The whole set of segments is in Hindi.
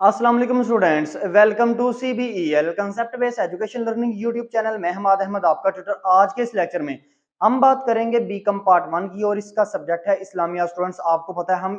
अस्सलाम वालेकुम students, welcome to CBEL concept based education learning YouTube channel. मैं हमाद अहमद आपका ट्यूटर। आज के इस लेक्चर में हम बात करेंगे बीकॉम पार्ट 1 की और इसका सब्जेक्ट है इस्लामिया। स्टूडेंट्स, आपको पता है हम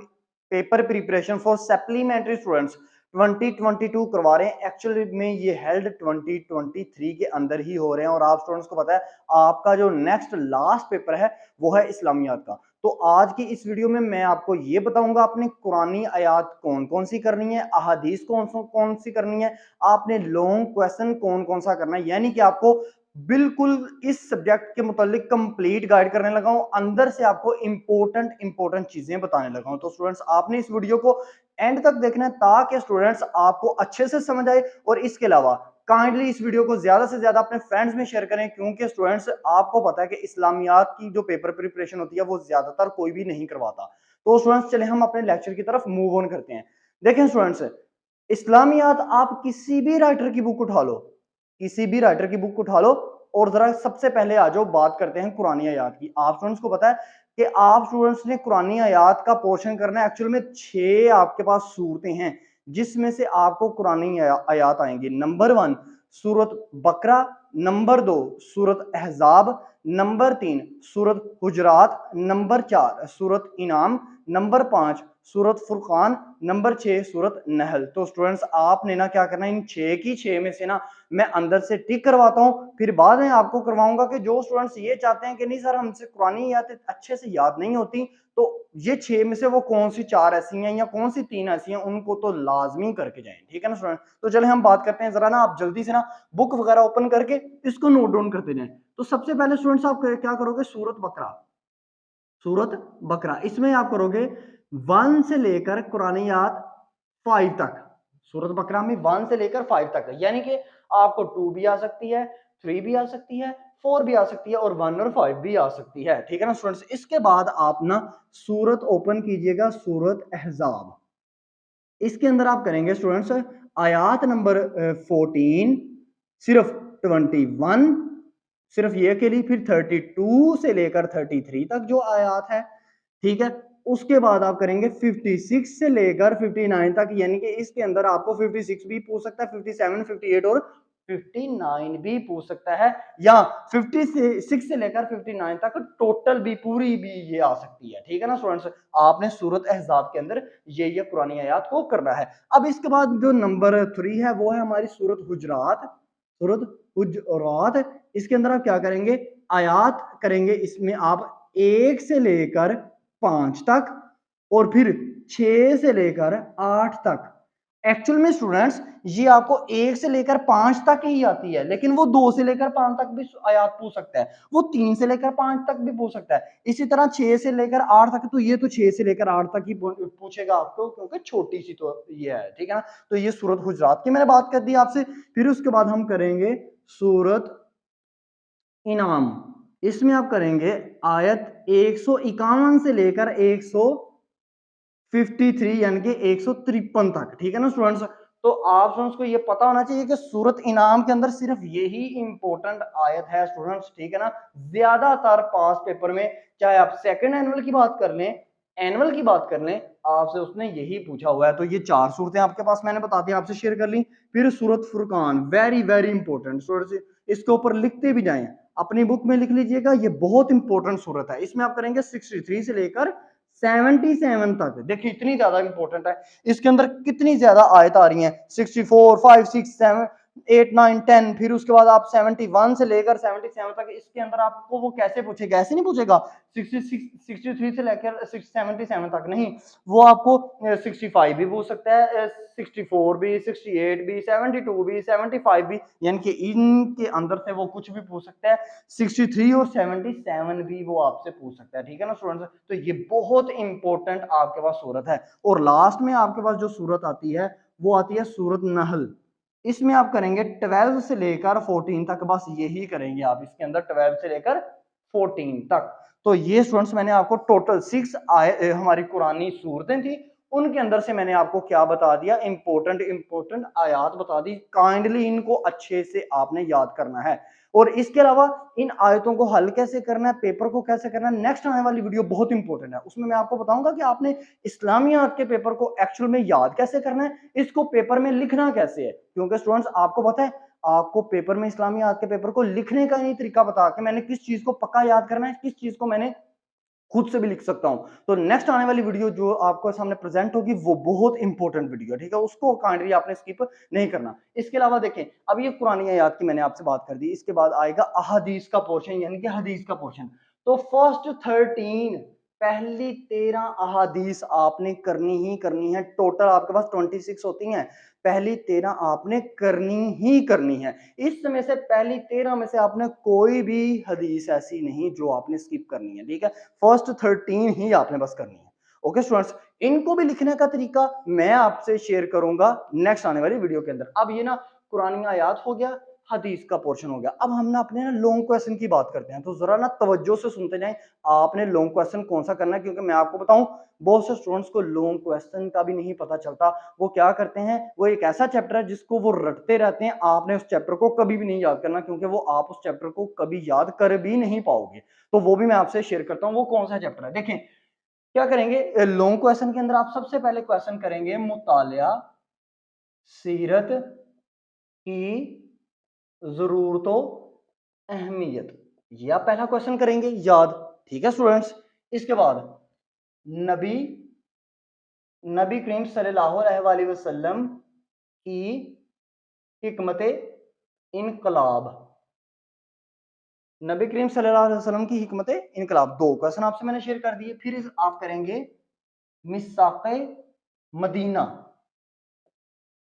paper preparation for supplementary students 2022 करवा रहे हैं। एक्चुअली में ये हेल्ड 2023 के अंदर ही हो रहे हैं और आप स्टूडेंट्स को पता है आपका जो नेक्स्ट लास्ट पेपर है वो है इस्लामियात का। तो आज की इस वीडियो में मैं आपको ये बताऊंगा आपने कुरानी आयात कौन कौन सी करनी है, अहादीस कौन सी करनी है, आपने लॉन्ग क्वेश्चन कौन कौन सा करना है। यानी कि आपको बिल्कुल इस सब्जेक्ट के मुतालिक कंप्लीट गाइड करने लगा हूं, अंदर से आपको इंपॉर्टेंट चीजें बताने लगा हूं। तो स्टूडेंट्स, आपने इस वीडियो को एंड तक देखना है ताकि स्टूडेंट्स आपको अच्छे से समझ आए। और इसके अलावा काइंडली इस वीडियो को ज्यादा से ज्यादा अपने फ्रेंड्स में शेयर करें, क्योंकि स्टूडेंट्स आपको पता है कि इस्लामियात की जो पेपर प्रिपरेशन होती है वो ज्यादातर कोई भी नहीं करवाता। तो स्टूडेंट्स, चले हम अपने लेक्चर की तरफ मूव ऑन करते हैं। देखें स्टूडेंट्स, इस्लामियात आप किसी भी राइटर की बुक उठा लो, किसी भी राइटर की बुक उठा लो और जरा सबसे पहले आ जाओ बात करते हैं कुरानी आयात की। आप स्टूडेंट्स को पता है कि आप स्टूडेंट्स ने कुरानी आयात का पोर्शन करना है। एक्चुअल में 6 आपके पास सूरतें हैं जिसमें से आपको कुरानी आयात आएंगी। नंबर 1 सूरत बकरा, नंबर 2 सूरत अहजाब, नंबर 3 सूरत हुजरात, नंबर 4 सूरत इनाम, नंबर 5 सूरत फुरकान, नंबर 6 सूरत नहल। तो स्टूडेंट्स, आपने ना क्या करना है, इन 6 की 6 में से ना मैं अंदर से टिक करवाता हूं, फिर बाद में आपको करवाऊंगा कि जो स्टूडेंट्स ये चाहते हैं कि नहीं सर हमसे कुरानी आयत अच्छे से याद नहीं होती, तो ये 6 में से वो कौन सी 4 ऐसी हैं या कौन सी 3 ऐसी हैं, उनको तो लाजमी करके जाएं। ठीक है ना स्टूडेंट? तो चले हम बात करते हैं। जरा ना आप जल्दी से ना बुक वगैरह ओपन करके इसको नोट डाउन करते जाएं। तो सबसे पहले स्टूडेंट्स आप क्या करोगे, सूरत बकरा। सूरत बकरा इसमें आप करोगे 1 से लेकर कुरानियात 5 तक। सूरत बकरा में 1 से लेकर 5 तक, यानी कि आपको 2 भी आ सकती है, 3 भी आ सकती है, 4 भी आ सकती है और 1 और 5 भी आ सकती है। ठीक है ना स्टूडेंट्स? इसके बाद आप ना सूरत ओपन कीजिएगा, सूरत अहजाब। इसके अंदर आप करेंगे स्टूडेंट्स आयात नंबर 14, सिर्फ 21, सिर्फ ये के लिए, फिर 32 से लेकर 33 तक जो आयात है। ठीक है, उसके बाद आप करेंगे 56 से लेकर 59 तक, यानी कि इसके अंदर आपको 56 भी पूछ सकता है, 57, 58 और 59 भी पूछ सकता है, या 56 से लेकर 59 तक टोटल भी पूरी भी ये आ सकती है। ठीक है ना स्टूडेंट्स? आपने सूरत अहजाब के अंदर ये पुरानी आयात को करना है। अब इसके बाद जो नंबर 3 है वो है हमारी सूरत हुजरात। सूरत हुजरात, इसके अंदर आप क्या करेंगे, आयात करेंगे इसमें आप 1 से लेकर 5 तक और फिर 6 से लेकर 8 तक। एक्चुअल में स्टूडेंट्स ये आपको 1 से लेकर 5 तक ही आती है, लेकिन वो 2 से लेकर 5 तक भी आयात पूछ सकता है, वो 3 से लेकर 5 तक भी पूछ सकता है, इसी तरह 6 से लेकर 8 तक। तो ये तो 6 से लेकर 8 तक ही पूछेगा आपको, क्योंकि छोटी सी तो ये है। ठीक है ना? तो ये सूरत हुजरात की मैंने बात कर दी आपसे। फिर उसके बाद हम करेंगे सूरत इनाम। इसमें आप करेंगे आयत 151 से लेकर 153, यानी कि 153 तक। ठीक है ना स्टूडेंट्स? तो आप स्टूडेंट्स को ये पता होना चाहिए कि सूरत इनाम के अंदर सिर्फ यही इंपॉर्टेंट आयत है स्टूडेंट्स। ठीक है ना? ज्यादातर पास पेपर में, चाहे आप सेकंड एनुअल की बात कर लें, एनुअल की बात कर लें, आपसे उसने यही पूछा हुआ है। तो ये 4 सूरतें आपके पास मैंने बता दी, आपसे शेयर कर ली। फिर सूरत फुरकान, वेरी वेरी इंपॉर्टेंट स्टूडेंट्स, इसके ऊपर लिखते भी जाएं, अपनी बुक में लिख लीजिएगा, ये बहुत इंपॉर्टेंट सूरत है। इसमें आप करेंगे 63 से लेकर 77 तक। देखिए इतनी ज्यादा इंपॉर्टेंट है। इसके अंदर कितनी ज्यादा आयत आ रही हैं, 64, 5, 6, 7, 8, 9, 10, फिर उसके बाद आप 71 से लेकर 77 तक। इसके अंदर आपको वो कैसे पूछेगा, ऐसे नहीं पूछेगा 63 से लेकर 77 तक, नहीं, वो आपको 65 भी पूछ सकता है, 64 भी, 68 भी, 72 भी, 75 भी, यानी कि इनके अंदर से वो कुछ भी पूछ सकता है। 63 और 77 भी वो आपसे पूछ सकता है। ठीक है ना स्टूडेंट्स? तो ये बहुत इंपॉर्टेंट आपके पास सूरत है। और लास्ट में आपके पास जो सूरत आती है वो आती है सूरत नहल। इसमें आप करेंगे 12 से लेकर 14 तक, बस यही करेंगे आप इसके अंदर, 12 से लेकर 14 तक। तो ये स्टूडेंट्स मैंने आपको टोटल 6 हमारी कुरानी सूरतें थी उनके अंदर से मैंने आपको क्या बता दिया, इंपॉर्टेंट आयात बता दी। काइंडली इनको अच्छे से आपने याद करना है। और इसके अलावा इन आयतों को हल कैसे करना है, पेपर को कैसे करना है, नेक्स्ट आने वाली वीडियो बहुत इंपॉर्टेंट है, उसमें मैं आपको बताऊंगा कि आपने इस्लामियात के पेपर को एक्चुअल में याद कैसे करना है, इसको पेपर में लिखना कैसे है। क्योंकि स्टूडेंट्स आपको पता है, आपको पेपर में इस्लामियात के पेपर को लिखने का नहीं तरीका बता के मैंने किस चीज को पक्का याद करना है, किस चीज को मैंने खुद से भी लिख सकता हूं। तो नेक्स्ट आने वाली वीडियो जो आपको सामने प्रेजेंट होगी वो बहुत इंपॉर्टेंट वीडियो है, ठीक है, उसको काइंडली आपने स्किप नहीं करना। इसके अलावा देखें, अब ये कुरानी आयत की मैंने आपसे बात कर दी, इसके बाद आएगा अहादीस का पोर्शन, यानी कि हदीस का पोर्शन। तो फर्स्ट 13 पहली 13 अहादीस आपने करनी ही करनी है। टोटल आपके पास 26 होती हैं, पहली 13 आपने करनी ही करनी है। इसमें से पहली 13 में से आपने कोई भी हदीस ऐसी नहीं जो आपने स्किप करनी है, ठीक है, फर्स्ट 13 ही आपने बस करनी है। ओके स्टूडेंट्स, इनको भी लिखने का तरीका मैं आपसे शेयर करूंगा नेक्स्ट आने वाली वीडियो के अंदर। अब ये ना कुरानी आयात हो गया, हदीस का पोर्शन हो गया। अब हम ना अपने ना लॉन्ग क्वेश्चन की बात करते हैं, तो जरा ना तवज्जो से सुनते जाएं। आपने लॉन्ग क्वेश्चन कौन सा करना है, क्योंकि मैं आपको बताऊं बहुत से स्टूडेंट्स को लॉन्ग क्वेश्चन का भी नहीं पता चलता। वो क्या करते हैं, वो एक ऐसा चैप्टर है जिसको वो रटते रहते हैं। आपने उस चैप्टर को कभी भी नहीं याद करना, क्योंकि वो आप उस चैप्टर को कभी याद कर भी नहीं पाओगे। तो वो भी मैं आपसे शेयर करता हूं, वो कौन सा चैप्टर है। देखें क्या करेंगे, लॉन्ग क्वेश्चन के अंदर आप सबसे पहले क्वेश्चन करेंगे मुतालिया सीरत की जरूरतों अहमियत, ये आप पहला क्वेश्चन करेंगे याद, ठीक है स्टूडेंट्स। इसके बाद नबी नबी करीम सल्लल्लाहु अलैहि वसल्लम की हिकमत इनकलाब, नबी करीम सल्लल्लाहु अलैहि वसल्लम की हिकमत इनकलाब, दो क्वेश्चन आपसे मैंने शेयर कर दिए। फिर आप करेंगे मिसाक़े मदीना,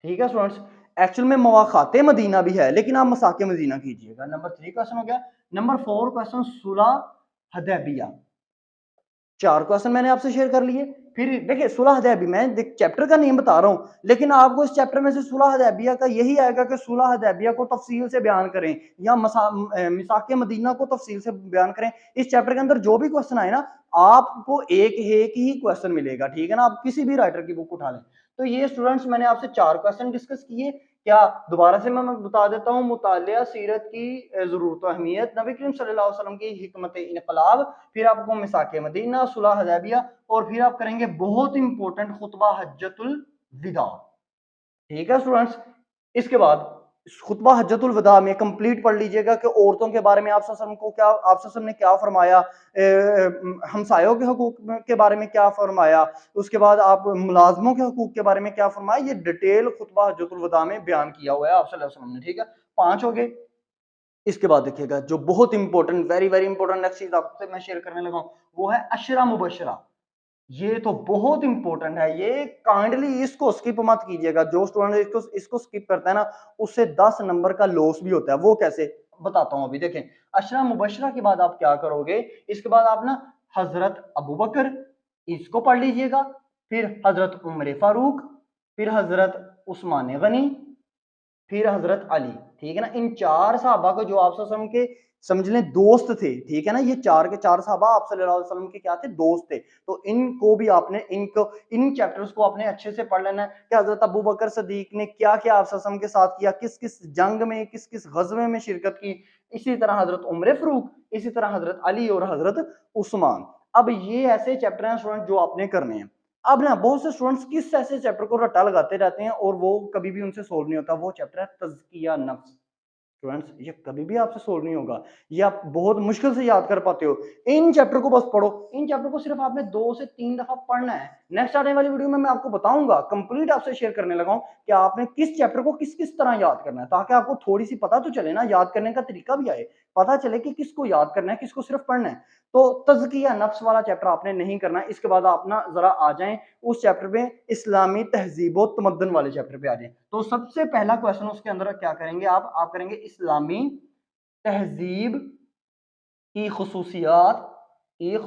ठीक है स्टूडेंट्स। एक्चुअल में मवाखाते मदीना भी है, लेकिन आप मसाके मदीना कीजिएगा। नंबर 3 क्वेश्चन हो गया। नंबर 4 क्वेश्चन सुलह हदैबिया, 4 क्वेश्चन मैंने आपसे शेयर कर लिए। फिर देखिए सुलह हदैबिया, मैं देख चैप्टर का नेम बता रहा हूं, लेकिन आपको इस चैप्टर में से सुलह हदैबिया का यही आएगा कि सुलह हदैबिया को तफसील से बयान करें या मिसाके मदीना को तफसील से बयान करें। इस चैप्टर के अंदर जो भी क्वेश्चन आए ना, आपको एक ही क्वेश्चन मिलेगा, ठीक है ना, आप किसी भी राइटर की बुक उठा लें। तो ये स्टूडेंट्स मैंने आपसे 4 क्वेश्चन डिस्कस किए। क्या दोबारा से मैं बता देता हूँ, मुतालिया सीरत की जरूरत अहमियत, नबी करीम सल्लल्लाहु अलैहि वसल्लम की हिकमत इनकलाब, फिर आपको मिसाके मदीना, सुलह हदैबिया, और फिर आप करेंगे बहुत इंपॉर्टेंट खुतबा हज्जतुल विदा, ठीक है स्टूडेंट्स। इसके बाद खुतबा हज्जतुल विदा में कंप्लीट पढ़ लीजिएगा कि औरतों के बारे में आप सल्लल्लाहु अलैहि वसल्लम को क्या, आप सल्लल्लाहु अलैहि वसल्लम ने क्या फरमाया, हमसायों के हकूक के बारे में क्या फरमाया, उसके बाद आप मुलाजमों के हकूक के बारे में क्या फरमाया, ये डिटेल खुतबा हज्जतुल विदा में बयान किया हुआ है आप सल्लल्लाहु अलैहि वसल्लम ने, ठीक है। 5 हो गए। इसके बाद देखिएगा जो बहुत important, very very important next चीज आपसे मैं शेयर करने लगा हूं, वो है अशरा मुबशरा। ये तो बहुत इंपॉर्टेंट है, ये काइंडली इसको स्किप मत कीजिएगा। जो स्टूडेंट इसको स्किप करता है ना, उससे 10 नंबर का लॉस भी होता है। वो कैसे बताता हूं अभी, देखें। अशरा मुबशरा के बाद आप क्या करोगे, इसके बाद आप ना हजरत अबू बकर, इसको पढ़ लीजिएगा, फिर हजरत उमर फारूक, फिर हजरत उस्मान गनी, फिर हजरत अली, ठीक है ना। इन 4 सहाबा को जो आप वसल्लम के समझ लें दोस्त थे, ठीक है ना, ये 4 के 4 सहाबा आप सल्लल्लाहु अलैहि वसल्लम के क्या थे, दोस्त थे। तो इनको भी आपने इन चैप्टर्स को आपने अच्छे से पढ़ लेना है कि हजरत अबू बकर सदीक ने क्या क्या आप वसल्लम के साथ किया, किस किस जंग में, किस किस गजवे में शिरकत की। इसी तरह हजरत उमर फारूक, इसी तरह हजरत अली और हजरत उस्मान। अब ये ऐसे चैप्टर हैं स्टूडेंट जो आपने करने हैं। अब ना बहुत से स्टूडेंट्स किस ऐसे चैप्टर को रट्टा लगाते रहते हैं और वो कभी भी उनसे सोल्व नहीं होता, वो चैप्टर है तज़किया नफ्स। स्टूडेंट्स ये कभी भी आपसे सोल्व नहीं होगा, ये आप बहुत मुश्किल से याद कर पाते हो। इन चैप्टर को बस पढ़ो, इन चैप्टर को सिर्फ आपने 2 से 3 दफा पढ़ना है। नेक्स्ट आने वाली वीडियो में मैं आपको बताऊंगा, कंप्लीट आपसे शेयर करने लगा हूं कि आपने किस चैप्टर को किस किस तरह याद करना है, ताकि आपको थोड़ी सी पता तो चले ना, याद करने का तरीका भी आए, पता चले कि किसको याद करना है, किसको सिर्फ पढ़ना है। तो तज़किया नफ्स वाला चैप्टर आपने नहीं करना है। इसके बाद आप ना जरा आ जाएं उस चैप्टर पे, इस्लामी तहजीब और तमद्दुन वाले चैप्टर पे आ जाएं। तो सबसे पहला क्वेश्चन उसके अंदर क्या करेंगे आप करेंगे इस्लामी तहजीब की खसूसियात, ये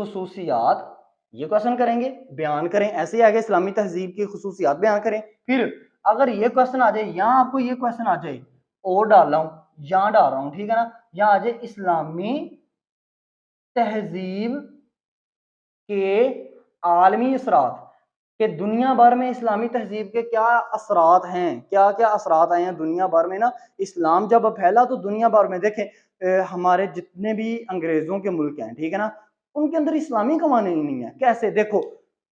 क्वेश्चन करेंगे, बयान करें। ऐसे ही आगे इस्लामी तहजीब की खसूसियात बयान करें। फिर अगर ये क्वेश्चन आ जाए, यहाँ आपको ये क्वेश्चन आ जाए, और डाल रहा हूं, यहाँ डाल रहा हूं, ठीक है ना, यहाँ आ जाए इस्लामी तहजीब के आलमी असरात, कि दुनिया भर में इस्लामी तहजीब के क्या असरात हैं, क्या क्या असरात आए हैं दुनिया भर में ना। इस्लाम जब फैला तो दुनिया भर में देखें हमारे जितने भी अंग्रेजों के मुल्क हैं, ठीक है ना, उनके अंदर इस्लामी कवानीन ही नहीं है। कैसे? देखो,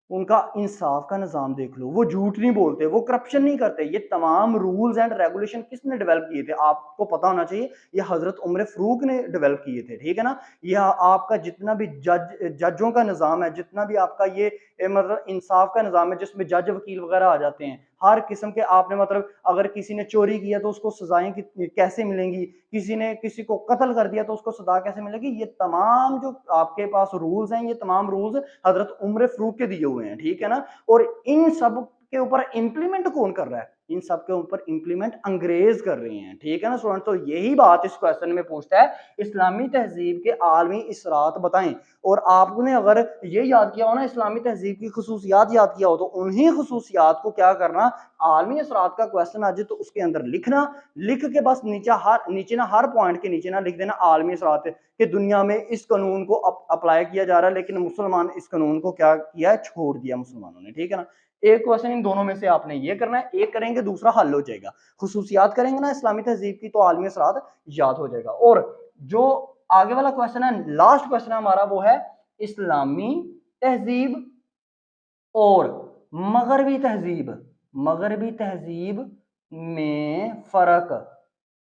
उनका इंसाफ का निज़ाम देख लो, वो झूठ नहीं बोलते, वो करप्शन नहीं करते। ये तमाम रूल्स एंड रेगुलेशन किसने डेवलप किए थे? आपको पता होना चाहिए, ये हज़रत उमर फ़ारूक ने डेवलप किए थे, ठीक है ना। यह आपका जितना भी जजों का निज़ाम है, जितना भी आपका ये मतलब इंसाफ का निज़ाम है, जिसमें जज वकील वगैरह आ जाते हैं, हर किस्म के आपने मतलब अगर किसी ने चोरी किया तो उसको सजाएं कैसे मिलेंगी, किसी ने किसी को कत्ल कर दिया तो उसको सजा कैसे मिलेगी, ये तमाम जो आपके पास रूल्स हैं, ये तमाम रूल्स हजरत उमर फारूक के दिए हुए हैं, ठीक है ना। और इन सब के ऊपर इंप्लीमेंट कौन कर रहा है? इन सब के ऊपर इंप्लीमेंट अंग्रेज कर रहे हैं, ठीक है ना स्टूडेंट। तो यही बात इस क्वेश्चन में पूछता है, इस्लामी तहजीब के आलमी इसरात बताएं। और आपने अगर ये याद किया हो ना, इस्लामी तहजीब की खसूसियात याद किया हो, तो उन्हीं खसूसियात को क्या करना, आलमी असरात का क्वेश्चन आ जाए तो उसके अंदर लिखना, लिख के बस नीचे ना हर पॉइंट के नीचे ना लिख देना आलमी असरात कि दुनिया में इस कानून को अप्लाई किया जा रहा है, लेकिन मुसलमान इस कानून को क्या किया है, छोड़ दिया मुसलमानों ने, ठीक है ना। एक क्वेश्चन इन दोनों में से आपने ये करना है, एक करेंगे दूसरा हल हो जाएगा। खसूसियात करेंगे ना इस्लामी तहजीब की तो आलमी असरात याद हो जाएगा। और जो आगे वाला क्वेश्चन है, लास्ट क्वेश्चन हमारा, वो है इस्लामी तहजीब और मगरबी तहजीब, मगरबी तहजीब में फर्क।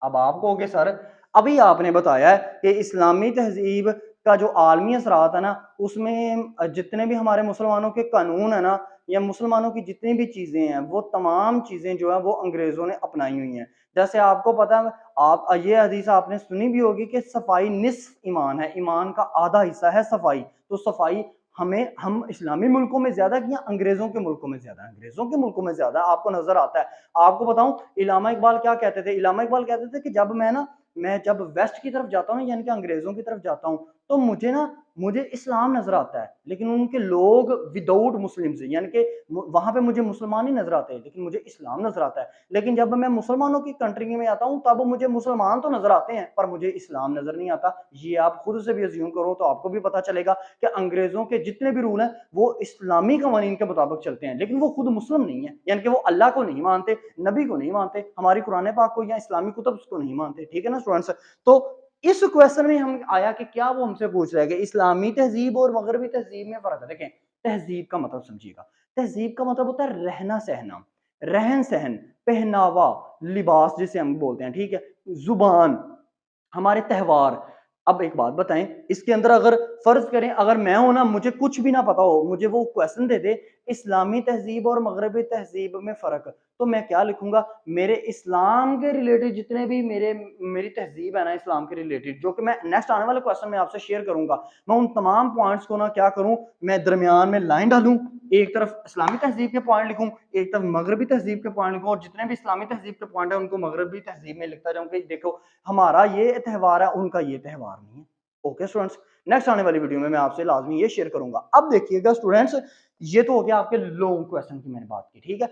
अब आप कहोगे सर अभी आपने बताया है कि इस्लामी तहजीब का जो आलमी असरात है ना, उसमें जितने भी हमारे मुसलमानों के कानून है ना, या मुसलमानों की जितनी भी चीजें हैं, वो तमाम चीजें जो है वो अंग्रेजों ने अपनाई हुई हैं। जैसे आपको पता है, आप ये हदीस आपने सुनी भी होगी कि सफाई निस्फ ईमान है, ईमान का आधा हिस्सा है सफाई। तो सफाई हम इस्लामी मुल्कों में ज्यादा किया, अंग्रेजों के मुल्कों में ज्यादा, अंग्रेजों के मुल्कों में ज्यादा आपको नजर आता है। आपको बताऊं, इलामा इकबाल क्या कहते थे? इलामा इकबाल कहते थे कि मैं जब वेस्ट की तरफ जाता हूँ, यानी कि अंग्रेजों की तरफ जाता हूँ, तो मुझे इस्लाम नजर आता है, लेकिन उनके लोग विदाउट मुस्लिम से, यानी कि वहां पे मुझे मुसलमान ही नजर आते हैं, लेकिन मुझे इस्लाम नजर आता है। लेकिन जब मैं मुसलमानों की कंट्री में आता हूँ, तब मुझे मुसलमान तो नजर आते हैं, पर मुझे इस्लाम नजर नहीं आता। ये आप खुद से भी अज्यूम करो तो आपको भी पता चलेगा कि अंग्रेजों के जितने भी रूल हैं वो इस्लामी कवानीन के मुताबिक चलते हैं, लेकिन वो खुद मुस्लिम नहीं है, यानी कि वो अल्लाह को नहीं मानते, नबी को नहीं मानते, हमारी कुरान पाक को या इस्लामी कुतुब को नहीं मानते, ठीक है ना स्टूडेंट्स। तो इस क्वेश्चन में हम आया कि क्या वो हमसे पूछ रहा है कि इस्लामी तहजीब और मगरबी तहजीब में फर्क है। देखें, तहजीब का मतलब समझिएगा, तहजीब का मतलब होता है रहना सहना, रहन सहन, पहनावा, लिबास जिसे हम बोलते हैं, ठीक है, जुबान, हमारे त्योहार। अब एक बात बताएं, इसके अंदर अगर फर्ज करें अगर मैं हूं ना, मुझे कुछ भी ना पता हो, मुझे वो क्वेश्चन दे दे इस्लामी तहजीब और मगरबी तहजीब में फर्क, तो मैं क्या लिखूंगा? मेरे इस्लाम के रिलेटेड जितने भी मेरी तहजीब है ना इस्लाम के रिलेटेड, जो कि मैं नेक्स्ट आने वाले क्वेश्चन में आपसे शेयर करूंगा, मैं उन तमाम पॉइंट्स को ना क्या करूं, मैं दरमियान में लाइन डालूं, एक तरफ इस्लामी तहजीब के पॉइंट लिखूं, एक तरफ मगरबी तहजीब के पॉइंट लिखूं, और जितने भी इस्लामी तहजीब के पॉइंट है उनको मगरबी तहजीब में लिखता जाऊं कि देखो हमारा ये त्यौहार है, उनका ये त्यौहार नहीं है। ओके स्टूडेंट्स, नेक्स्ट आने वाली वीडियो में मैं आपसे लाजमी ये शेयर करूंगा। अब देखिएगा स्टूडेंट्स, ये तो हो गया आपके लॉन्ग क्वेश्चन की मैंने बात की, ठीक है,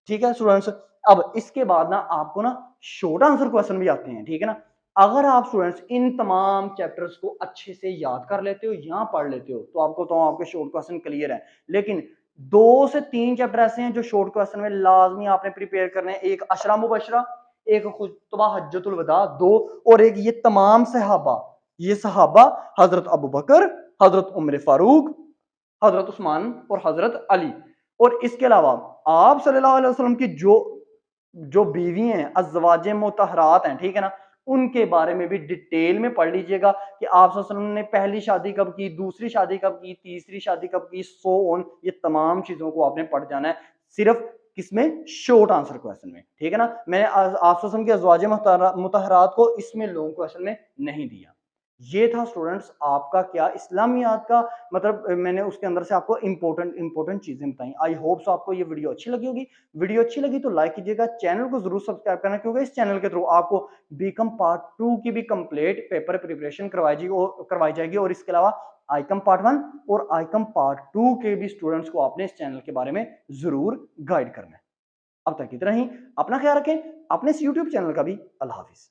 ठीक है स्टूडेंट्स। अब इसके बाद ना आपको ना शॉर्ट आंसर क्वेश्चन भी आते हैं, ठीक है ना। अगर आप स्टूडेंट्स इन तमाम चैप्टर्स को अच्छे से याद कर लेते हो, यहाँ पढ़ लेते हो, तो आपको तो आपके शॉर्ट क्वेश्चन क्लियर है। लेकिन 2 से 3 चैप्टर ऐसे हैं जो शॉर्ट क्वेश्चन में लाजमी आपने प्रिपेयर करने हैं। एक अशरा मुबशरा, एक खुतबा हज्जतुल वदा, 2, और एक ये तमाम सहाबा, ये सहाबा हजरत अबू बकर, हजरत उमर फारूक, हजरत उस्मान और हजरत अली। और इसके अलावा आप सल्लल्लाहु अलैहि वसल्लम की जो जो बीवी हैं, अज़वाजे मुतहरात हैं, ठीक है ना, उनके बारे में भी डिटेल में पढ़ लीजिएगा कि आप सल्लल्लाहु अलैहि वसल्लम ने पहली शादी कब की, दूसरी शादी कब की, तीसरी शादी कब की, सो ऑन। ये तमाम चीजों को आपने पढ़ जाना है, सिर्फ किसमें? शॉर्ट आंसर क्वेश्चन में, ठीक है ना। मैंने आप सल्लल्लाहु अलैहि वसल्लम के अज़वाजे मुतहरात को इसमें लॉन्ग क्वेश्चन में नहीं दिया। ये था स्टूडेंट्स आपका क्या इस्लामियात का मतलब, मैंने उसके अंदर से आपको इंपॉर्टेंट इंपॉर्टेंट चीजें बताई। आई होप सो आपको ये वीडियो अच्छी लगी होगी। वीडियो अच्छी लगी तो लाइक कीजिएगा, चैनल को जरूर सब्सक्राइब करना, क्योंकि इस चैनल के थ्रू आपको बीकॉम पार्ट 2 की भी कंप्लीट पेपर प्रिपरेशन करवाई जाएगी, और इसके अलावा आईकॉम पार्ट 1 और आईकॉम पार्ट 2 के भी स्टूडेंट्स को आपने इस चैनल के बारे में जरूर गाइड करना है। अब तक इतना ही, अपना ख्याल रखें, अपने इस यूट्यूब चैनल का भी। अल्लाह हाफिज।